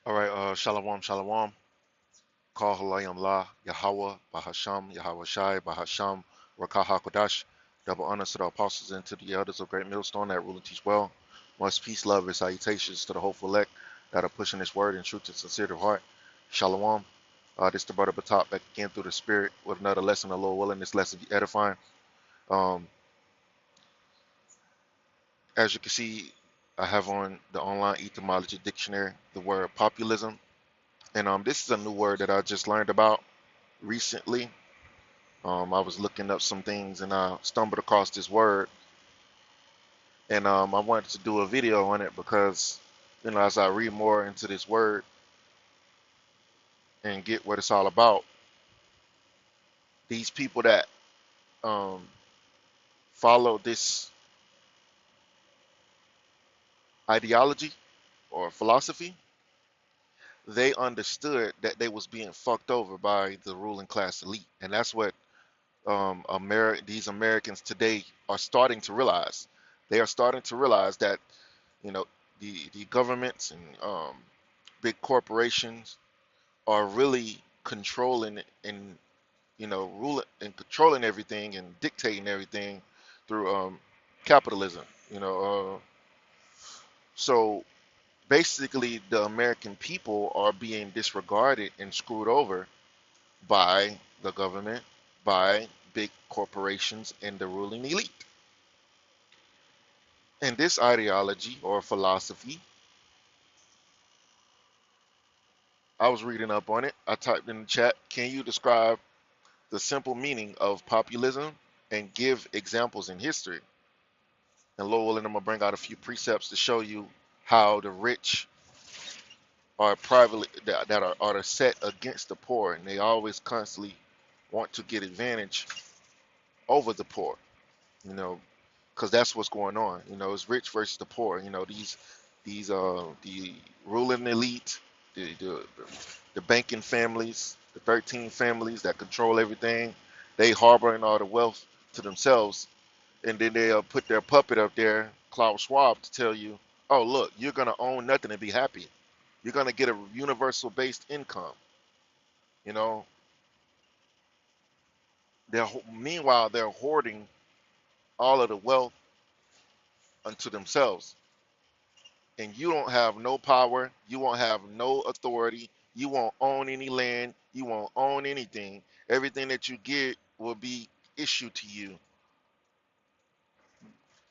All right, Shalom, Shalom. Call Halayim La, Yahweh, Bahasham, Yahweh Shai, Bahasham, Rakah HaKodash. Double honors to the apostles and to the elders of Great Millstone that rule and teach well. Much peace, love, and salutations to the hopeful elect that are pushing this word in truth and sincerity of heart. Shalom. This is the brother Batak back again through the spirit with another lesson, the Lord willing. This lesson be edifying. Um, as you can see, I have on the online etymology dictionary the word populism. And this is a new word that I just learned about recently. I was looking up some things and I stumbled across this word, and I wanted to do a video on it because, as I read more into this word and get what it's all about, these people that um, follow this ideology or philosophy, they understood that they was being fucked over by the ruling class elite, and that's what these Americans today are starting to realize. They are starting to realize that you know the governments and big corporations are really controlling and ruling and controlling everything and dictating everything through capitalism. So basically, the American people are being disregarded and screwed over by the government, by big corporations, and the ruling elite. And this ideology or philosophy, I was reading up on it. I typed in the chat, can you describe the simple meaning of populism and give examples in history? And Lord willing, I'm going to bring out a few precepts to show you how the rich are privately, are set against the poor, and they always constantly want to get advantage over the poor, you know, because that's what's going on. It's rich versus the poor. The ruling elite, the banking families, the 13 families that control everything, they harboring all the wealth to themselves, and then they'll put their puppet up there, Klaus Schwab, to tell you, oh look, you're gonna own nothing and be happy. You're gonna get a universal based income. You know, meanwhile they're hoarding all of the wealth unto themselves, and you don't have no power. You won't have no authority. You won't own any land. You won't own anything. Everything that you get will be issued to you.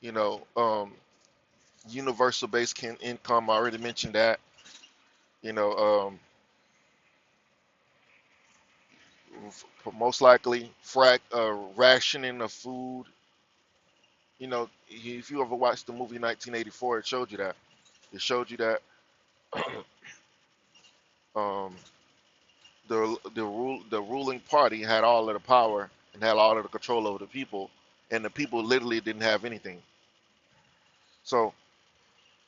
You know, universal basic income. I already mentioned that. You know, most likely rationing of food. If you ever watched the movie 1984, it showed you that. It showed you that um, the ruling party had all of the power and had all of the control over the people, and the people literally didn't have anything. So,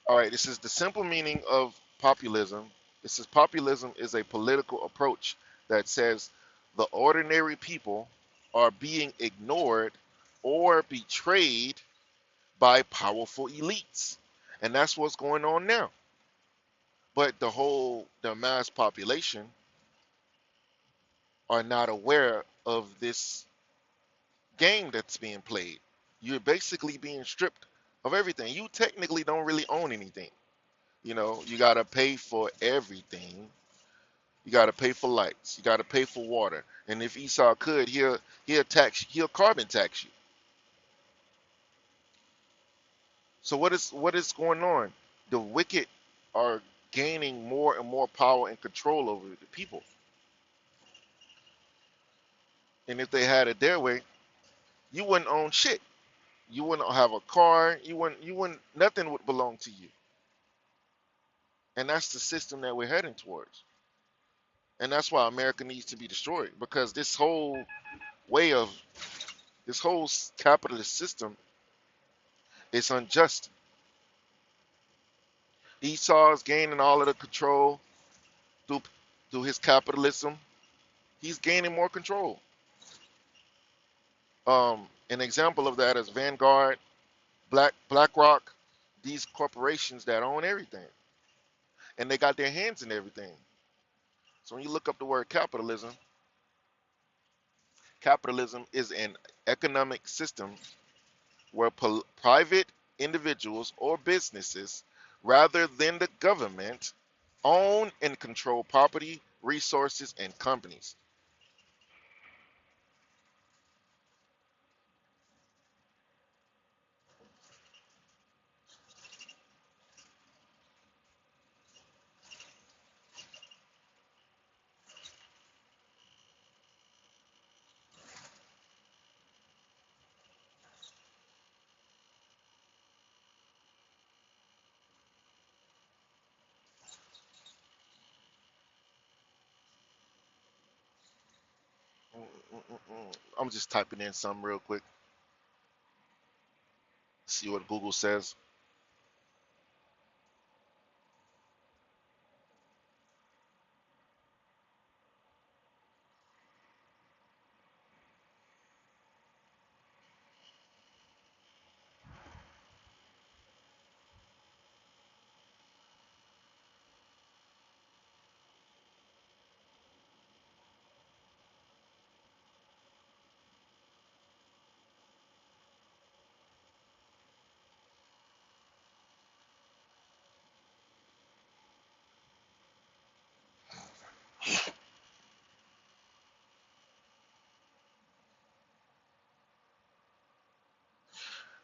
all right, this is the simple meaning of populism. It says populism is a political approach that says the ordinary people are being ignored or betrayed by powerful elites. And that's what's going on now. But the mass population are not aware of this game that's being played. You're basically being stripped of everything. You technically don't really own anything. You got to pay for everything. You got to pay for lights. You got to pay for water. And if Esau could, he'll carbon tax you. So what is going on? The wicked are gaining more and more power and control over the people. And if they had it their way, you wouldn't own shit. You wouldn't have a car. You wouldn't nothing would belong to you. And that's the system that we're heading towards. And that's why America needs to be destroyed, because way of this whole capitalist system is unjust. Esau is gaining all of the control through his capitalism. He's gaining more control. An example of that is Vanguard, BlackRock, these corporations that own everything. and they got their hands in everything. So when you look up the word capitalism, capitalism is an economic system where private individuals or businesses, rather than the government, own and control property, resources, and companies. I'm just typing in something real quick, see what Google says.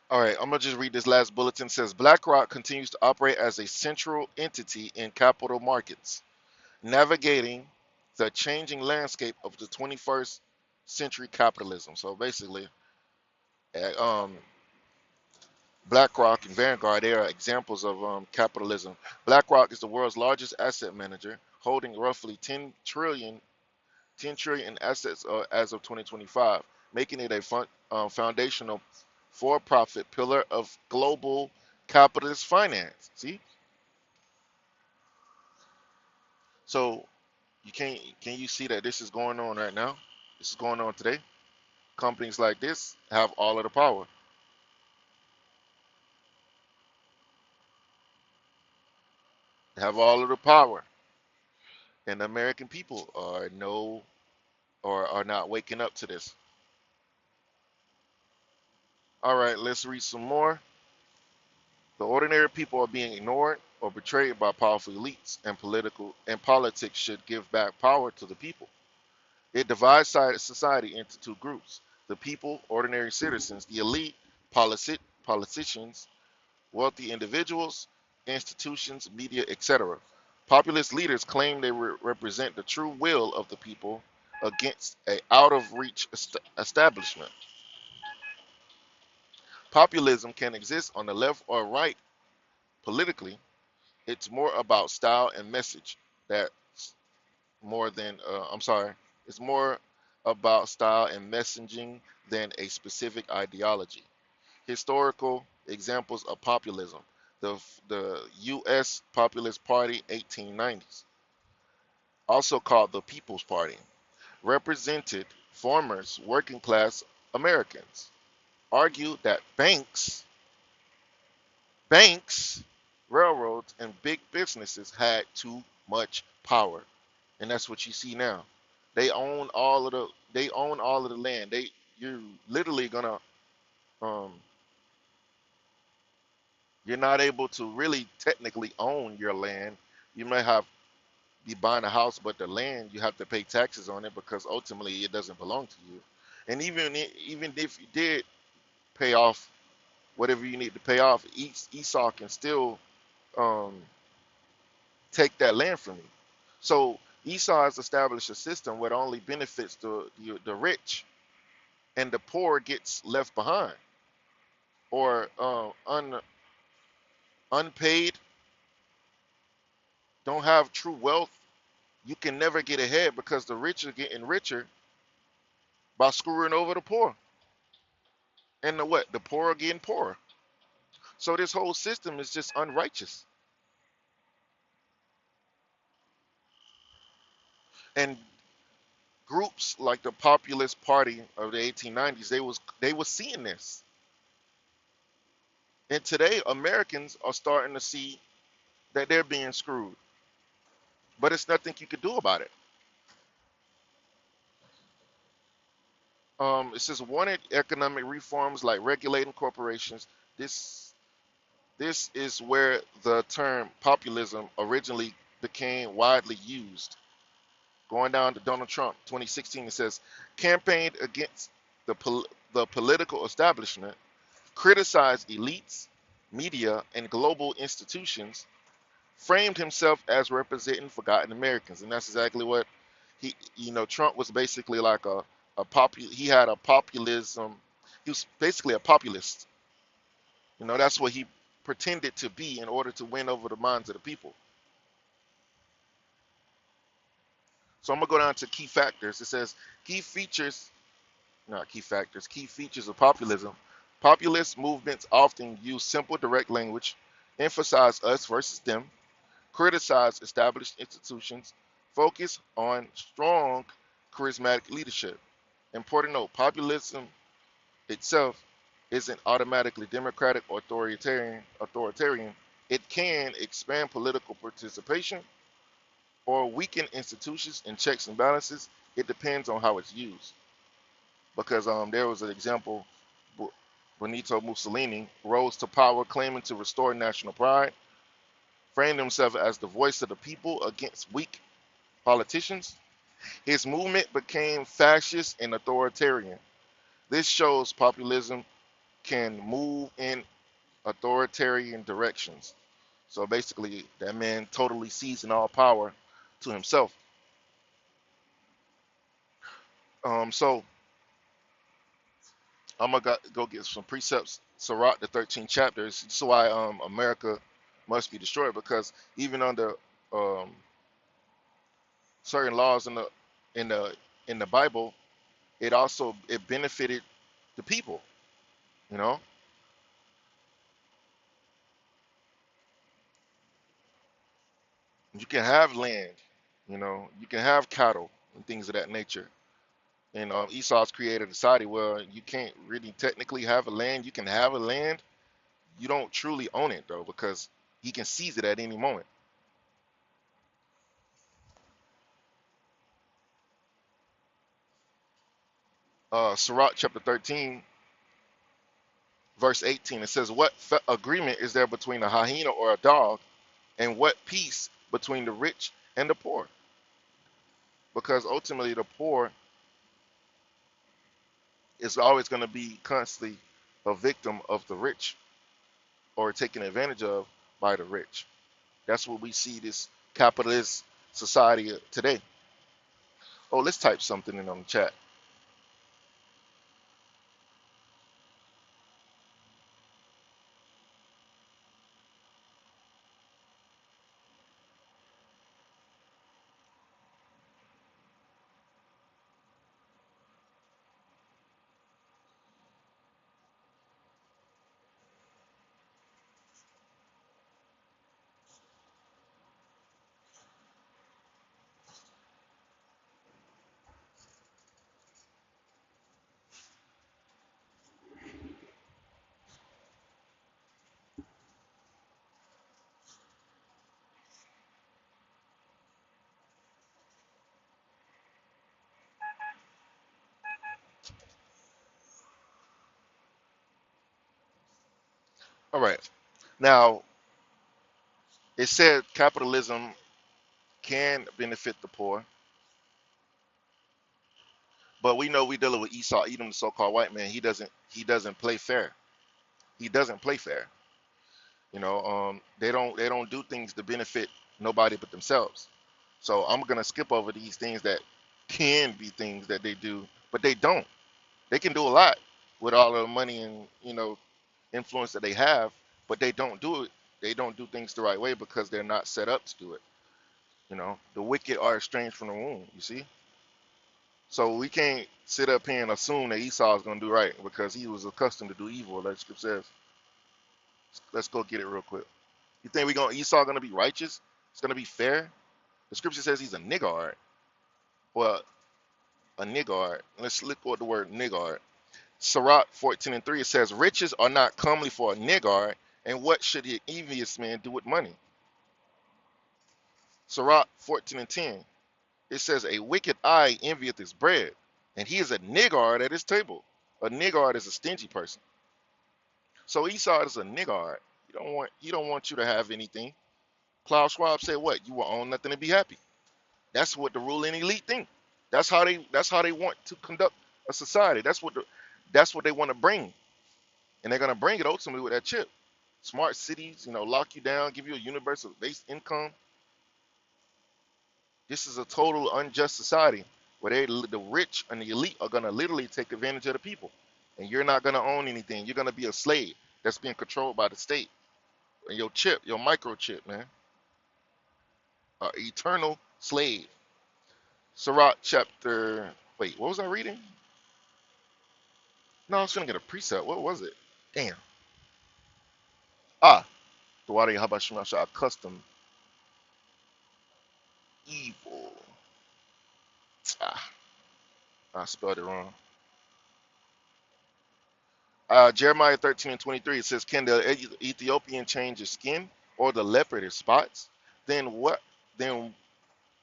All right, I'm gonna just read this last bulletin. It says BlackRock continues to operate as a central entity in capital markets, navigating the changing landscape of the 21st century capitalism. So basically, um, BlackRock and Vanguard, they are examples of capitalism. BlackRock is the world's largest asset manager, holding roughly 10 trillion in assets as of 2025, making it a foundational for-profit pillar of global capitalist finance. See, so can you see that this is going on right now? This is going on today. Companies like this have all of the power, have all of the power, and the American people are no or are not waking up to this. All right, let's read some more. The ordinary people are being ignored or betrayed by powerful elites, and politics should give back power to the people. It divides society into two groups: the people, ordinary citizens; the elite, politicians, wealthy individuals, institutions, media, etc. Populist leaders claim they represent the true will of the people against a out of reach establishment. Populism can exist on the left or right politically. It's more about style and message that more than I'm sorry, it's more about style and messaging than a specific ideology. Historical examples of populism: the U.S. Populist Party, 1890s, also called the People's Party, represented farmers, working class Americans, argued that banks, railroads, and big businesses had too much power, and that's what you see now. They own all of the land. You're literally gonna um you're not able to really technically own your land. You may have be buying a house, but the land you have to pay taxes on it because ultimately it doesn't belong to you. And even if you did pay off whatever you need to pay off, Esau can still um take that land from you. So Esau has established a system where it only benefits the rich, and the poor gets left behind, or unpaid, don't have true wealth. You can never get ahead because the rich are getting richer by screwing over the poor, and the poor are getting poorer. So this whole system is just unrighteous. And groups like the Populist Party of the 1890s, they was seeing this. And today Americans are starting to see that they're being screwed. but it's nothing you could do about it. It says wanted economic reforms like regulating corporations. This this is where the term populism originally became widely used. Going down to Donald Trump, 2016, it says campaigned against the the political establishment, criticized elites, media, and global institutions, framed himself as representing forgotten Americans, and that's exactly what Trump was basically like he had a populism. He was basically a populist. That's what he pretended to be in order to win over the minds of the people. So I'm gonna go down to key factors. It says key features, not key factors, key features of populism. Populist movements often use simple, direct language, emphasize us versus them, criticize established institutions, focus on strong, charismatic leadership. Important note: populism itself isn't automatically democratic or authoritarian. It can expand political participation or weaken institutions and checks and balances. It depends on how it's used. Because there was an example, Benito Mussolini rose to power claiming to restore national pride, framed himself as the voice of the people against weak politicians. His movement became fascist and authoritarian. This shows populism can move in authoritarian directions. So basically, that man totally seizing all power to himself. So I'm gonna go get some precepts. Sirach, the 13 chapters. This is why America must be destroyed, because even under um, certain laws in the in the Bible, it benefited the people. You know, you can have land. You can have cattle and things of that nature. And Esau's created a society where you can't really technically have a land. You can have a land. You don't truly own it though, because he can seize it at any moment. Sirach chapter 13, verse 18. It says, "What agreement is there between a hyena or a dog, and what peace between the rich and the poor?" Because ultimately, the poor is always going to be constantly a victim of the rich, or taken advantage of by the rich. That's what we see this capitalist society today. Oh, let's type something in on the chat. All right. Now, it said capitalism can benefit the poor, but we know we dealing with Esau, Edom, the so-called white man. He doesn't play fair. He doesn't play fair. They don't do things to benefit nobody but themselves. So I'm gonna skip over these things that can be things that they do, but they don't. They can do a lot with all of the money and influence that they have, but they don't do it. They don't do things the right way because they're not set up to do it. The wicked are estranged from the womb. You see, so we can't sit up here and assume that Esau is gonna do right because he was accustomed to do evil. Like Scripture says. Let's go get it real quick. You think Esau gonna be righteous? It's gonna be fair? The Scripture says he's a niggard. Well, a niggard. Let's look at the word niggard. Sirach 14:3, it says, "Riches are not comely for a niggard, and what should the envious man do with money?" Sirach 14 and 10. It says, a wicked eye envieth his bread, and he is a niggard at his table. A niggard is a stingy person. So Esau is a niggard. He don't want you to have anything. Klaus Schwab said what? You will own nothing and be happy. That's what the ruling elite think. That's how they want to conduct a society. That's what they want to bring. And they're gonna bring it ultimately with that chip. Smart cities, lock you down, give you a universal base income. This is a total unjust society where the rich and the elite are gonna literally take advantage of the people, and you're not gonna own anything. You're gonna be a slave that's being controlled by the state. And your chip, your microchip, man, eternal slave. Sirach chapter. Wait, what was I reading? No, I was gonna get a precept. What was it? Damn. Ah, Dwari Habashimasha custom evil. Ah, I spelled it wrong. Jeremiah 13 and 23, it says, can the Ethiopian change his skin, or the leopard his spots? Then what? Then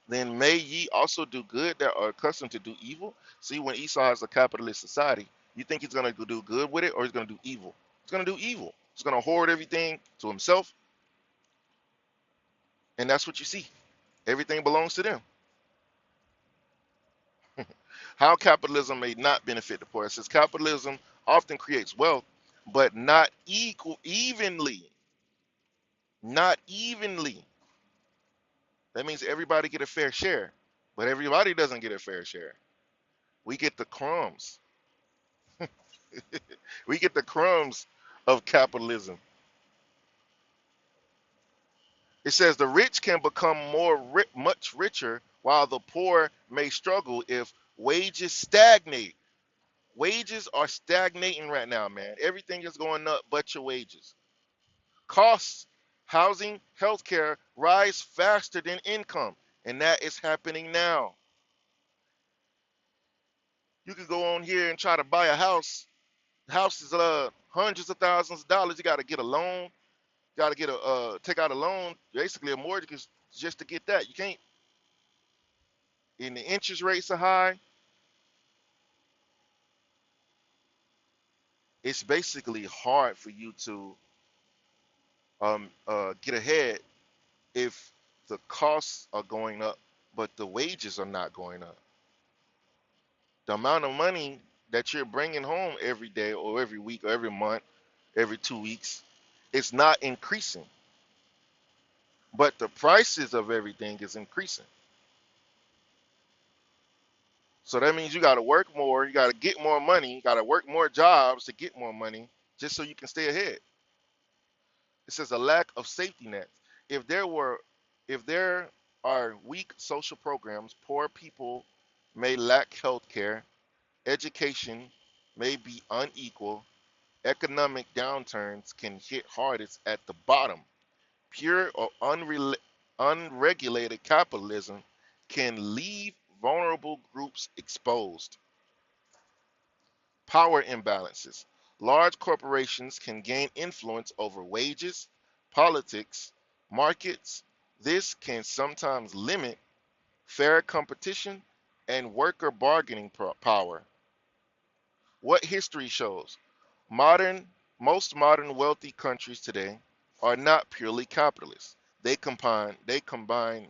then may ye also do good that are accustomed to do evil? See, when Esau has a capitalist society, you think he's going to do good with it, or he's going to do evil? He's going to do evil. He's going to hoard everything to himself, and that's what you see. Everything belongs to them. How capitalism may not benefit the poor. It says capitalism often creates wealth, but not evenly. Not evenly. That means everybody get a fair share, but everybody doesn't get a fair share. We get the crumbs. We get the crumbs of capitalism. It says the rich can become much richer, while the poor may struggle if wages stagnate. Wages are stagnating right now, man. Everything is going up but your wages. Costs, housing, healthcare rise faster than income, and that is happening now. You can go on here and try to buy a house. The house is hundreds of thousands of dollars. You got to get a loan. You got to get a take out a loan, basically a mortgage, just to get that. You can't. And the interest rates are high. It's basically hard for you to get ahead if the costs are going up, but the wages are not going up. The amount of money that you're bringing home every day or every week or every month, every 2 weeks, it's not increasing. But the prices of everything is increasing. So that means you got to work more, you got to get more money, you got to work more jobs to get more money just so you can stay ahead. It says a lack of safety nets. If there were if there are weak social programs, poor people may lack health care, education may be unequal, economic downturns can hit hardest at the bottom. Pure or unregulated capitalism can leave vulnerable groups exposed. Power imbalances. Large corporations can gain influence over wages, politics, markets. This can sometimes limit fair competition and worker bargaining power. What history shows? Modern, most modern wealthy countries today are not purely capitalist. They combine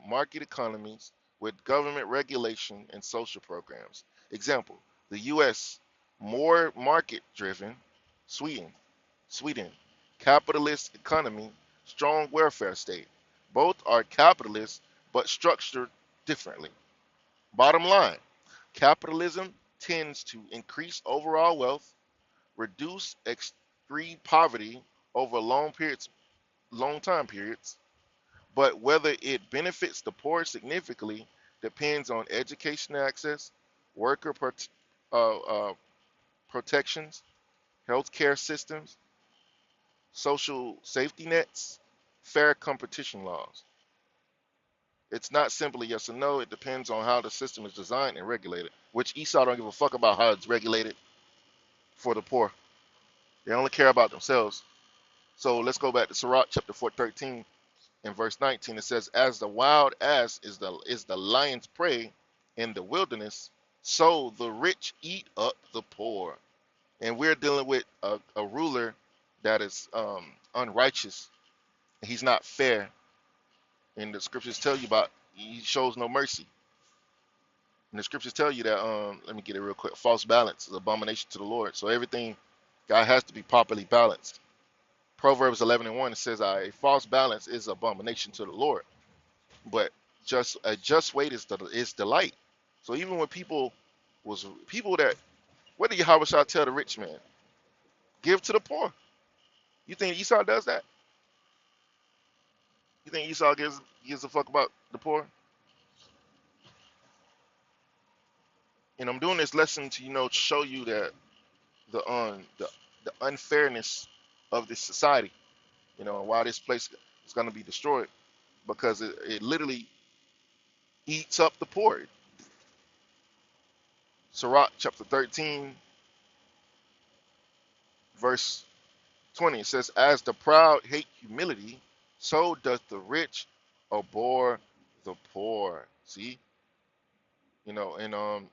market economies with government regulation and social programs. Example: the U.S. more market driven, Sweden, Sweden capitalist economy, strong welfare state. Both are capitalist but structured differently. Bottom line: capitalism tends to increase overall wealth, reduce extreme poverty over long time periods, but whether it benefits the poor significantly depends on education access, worker uh, uh, protections, healthcare systems, social safety nets, fair competition laws. It's not simply yes or no. It depends on how the system is designed and regulated, which Esau don't give a fuck about how it's regulated for the poor. They only care about themselves. So let's go back to Sirach chapter 4:13. In verse 19, it says, "As the wild ass is the lion's prey in the wilderness, so the rich eat up the poor." And we're dealing with a ruler that is unrighteous. He's not fair, and the scriptures tell you about he shows no mercy. And the scriptures tell you that let me get it real quick. False balance is abomination to the Lord. So everything, God has to be properly balanced. Proverbs 11:1, it says, "A false balance is abomination to the Lord, but just a just weight is delight." So even when people that, what did Yahweh Shah tell the rich man? Give to the poor. You think Esau does that? You think Esau gives a fuck about the poor? And I'm doing this lesson to show you that the unfairness of this society, and why this place is going to be destroyed, because it literally eats up the poor. Sirach chapter 13, verse 20, it says, "As the proud hate humility, so doth the rich abhor the poor." See, and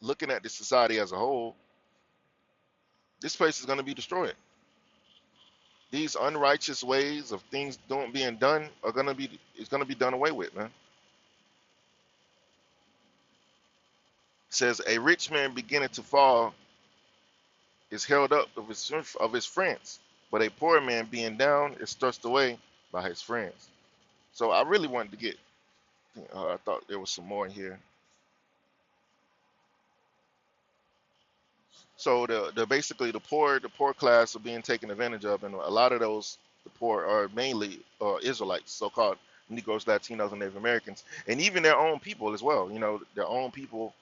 looking at the society as a whole, this place is going to be destroyed. These unrighteous ways of things being done are going to be done away with, man. It says, "A rich man beginning to fall is held up of his friends, but a poor man being down is thrust away by his friends." So I really wanted to get. I thought there was some more in here. So the basically the poor class are being taken advantage of, and a lot of those the poor are mainly Israelites, so-called Negroes, Latinos, and Native Americans, and even their own people as well. Their own people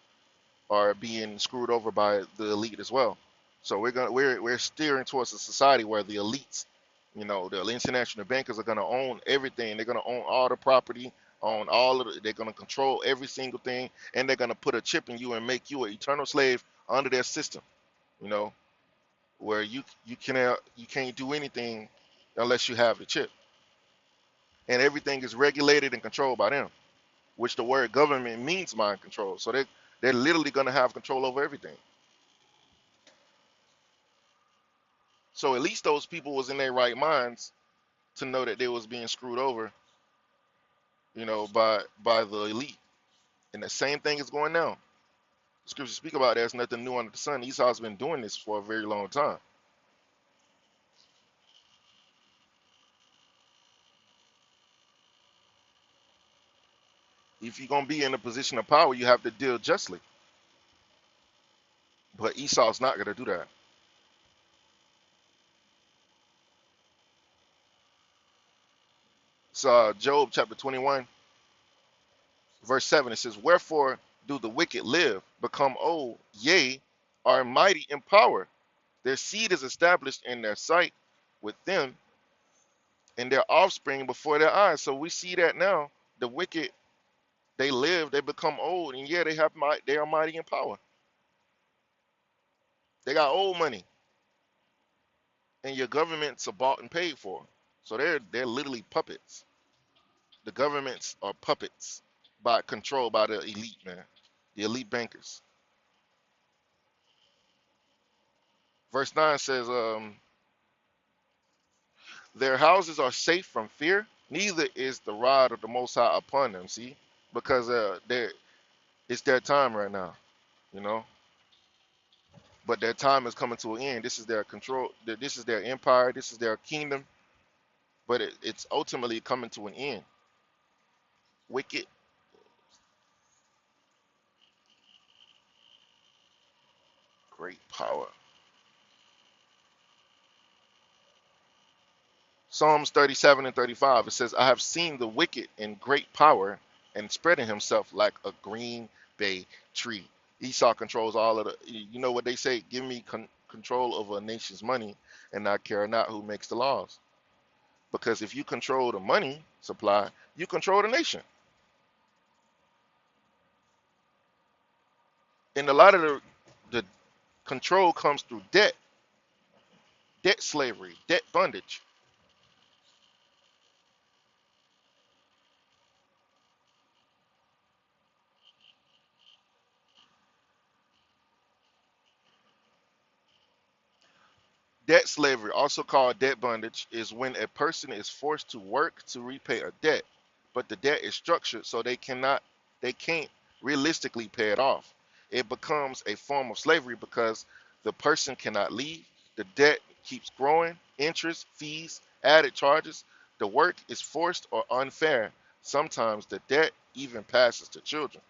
are being screwed over by the elite as well. So we're steering towards a society where the elites, the international bankers are gonna own everything. They're gonna own all the property, own all of it. They're gonna control every single thing, and they're gonna put a chip in you and make you an eternal slave under their system. You know, where you can't do anything unless you have the chip, and everything is regulated and controlled by them. Which the word government means mind control. So they're literally gonna have control over everything. So at least those people was in their right minds to know that they was being screwed over, by the elite. And the same thing is going now. The scriptures speak about there's nothing new under the sun. Esau's been doing this for a very long time. If you're gonna be in a position of power, you have to deal justly. But Esau's not gonna do that. So Job chapter 21, verse 7, it says, "Wherefore do the wicked live, become old, yea, are mighty in power? Their seed is established in their sight with them, and their offspring before their eyes." So we see that now. The wicked, they live, they become old, and yeah, they are mighty in power. They got old money, and your governments are bought and paid for. So they're literally puppets. The governments are puppets controlled by the elite, man. The elite bankers. Verse 9 says, "Their houses are safe from fear, neither is the rod of the Most High upon them." See, because it's their time right now, you know. But their time is coming to an end. This is their control. This is their empire. This is their kingdom. But it's ultimately coming to an end. Wicked, great power. Psalms 37 and 35. It says, "I have seen the wicked in great power and spreading himself like a green bay tree." Esau controls all of the. You know what they say? Give me control over a nation's money, and I care not who makes the laws. Because if you control the money supply, you control the nation. And a lot of the control comes through debt slavery, debt bondage. Debt slavery, also called debt bondage, is when a person is forced to work to repay a debt, but the debt is structured so they can't realistically pay it off. It becomes a form of slavery because the person cannot leave. The debt keeps growing, interest, fees, added charges. The work is forced or unfair. Sometimes the debt even passes to children.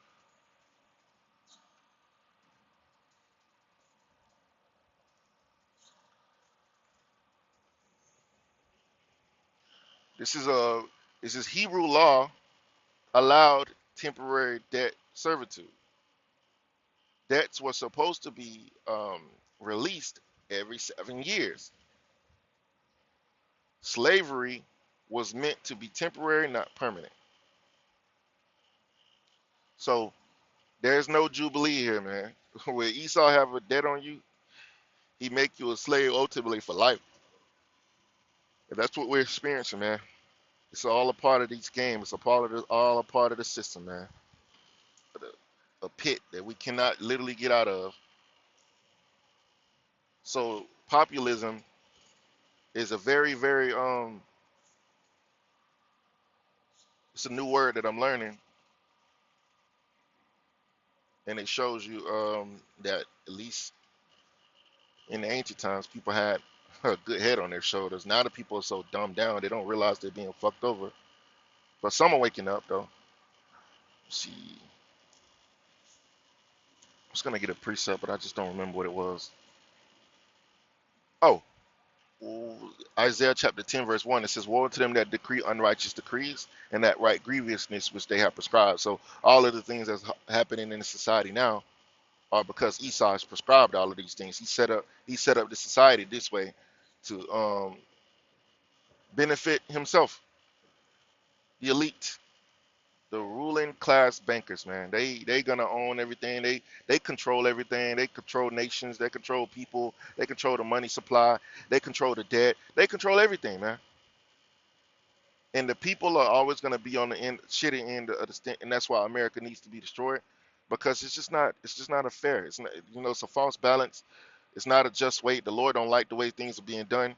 This is a this is Hebrew law allowed temporary debt servitude. Debts were supposed to be released every 7 years. Slavery was meant to be temporary, not permanent. So there's no jubilee here, man. Where Esau have a debt on you, he make you a slave ultimately for life. And that's what we're experiencing, man. It's all a part of these games. It's a part of all a part of the system, man. A pit that we cannot literally get out of. So populism is a very it's a new word that I'm learning, and it shows you that at least in the ancient times, people had a good head on their shoulders. Now the people are so dumbed down, they don't realize they're being fucked over. But some are waking up, though. Let's see, I was gonna get a precept, but I just don't remember what it was. Oh, Isaiah chapter 10, verse 1. It says, "Woe to them that decree unrighteous decrees and that write grievousness which they have prescribed." So all of the things that's happening in the society now are because Esau has prescribed all of these things. He set up the society this way to benefit himself, the elite, the ruling class bankers, man. They gonna own everything. They control everything. They control nations. They control people. They control the money supply. They control the debt. They control everything, man. And the people are always gonna be on the shitty end of the stick, and that's why America needs to be destroyed, because it's just not a fair. It's not, it's a false balance. It's not a just weight. The Lord don't like the way things are being done.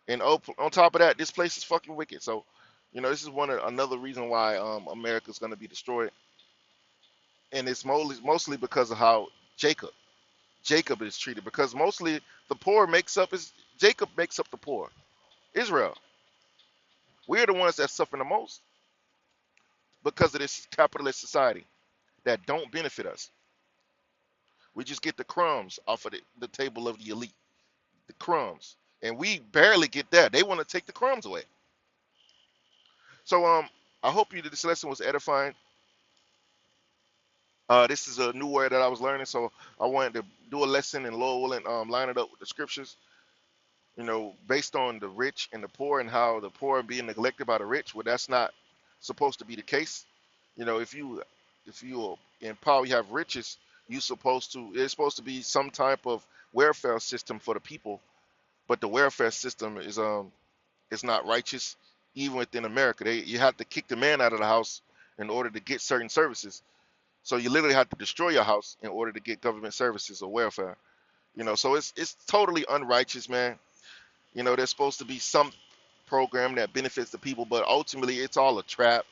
And on top of that, this place is fucking wicked. So, this is another reason why America's gonna be destroyed, and it's mostly because of how Jacob Jacob is treated. Because mostly the poor makes up is Jacob makes up the poor. Israel, we're the ones that suffer the most because of this capitalist society that don't benefit us. We just get the crumbs off of the table of the elite, the crumbs, and we barely get that. They want to take the crumbs away. So I hope this lesson was edifying. This is a new word that I was learning, so I wanted to do a lesson in Lord willing, line it up with the scriptures. Based on the rich and the poor and how the poor are being neglected by the rich. Well, that's not supposed to be the case. If you are in power, you have riches. It's supposed to be some type of welfare system for the people, but the welfare system is not righteous. Even within America, you have to kick the man out of the house in order to get certain services. So you literally have to destroy your house in order to get government services or welfare. So it's totally unrighteous, man. There's supposed to be some program that benefits the people, but ultimately it's all a trap.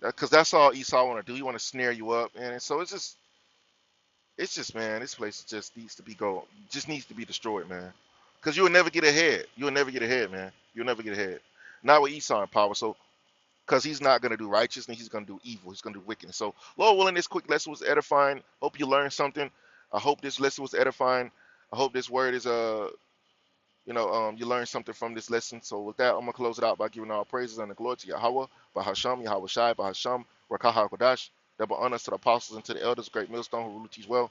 Because that's all Esau want to do. He want to snare you up, and so it's just, man, this place just needs to be destroyed, man. Because you'll never get ahead. You'll never get ahead, man. You'll never get ahead. Not with Esau in power. So, because he's not gonna do righteousness, he's gonna do evil. He's gonna do wickedness. So, Lord willing, this quick lesson was edifying. Hope you learned something. I hope this lesson was edifying. I hope this word is you learn something from this lesson. So with that, I'm gonna close it out by giving all praises and the glory to Yahweh, Bahasham, Yahweh Shai, Bahasham, Rakaha Kodash, double honors to the apostles and to the elders, great millstone who rule teach well.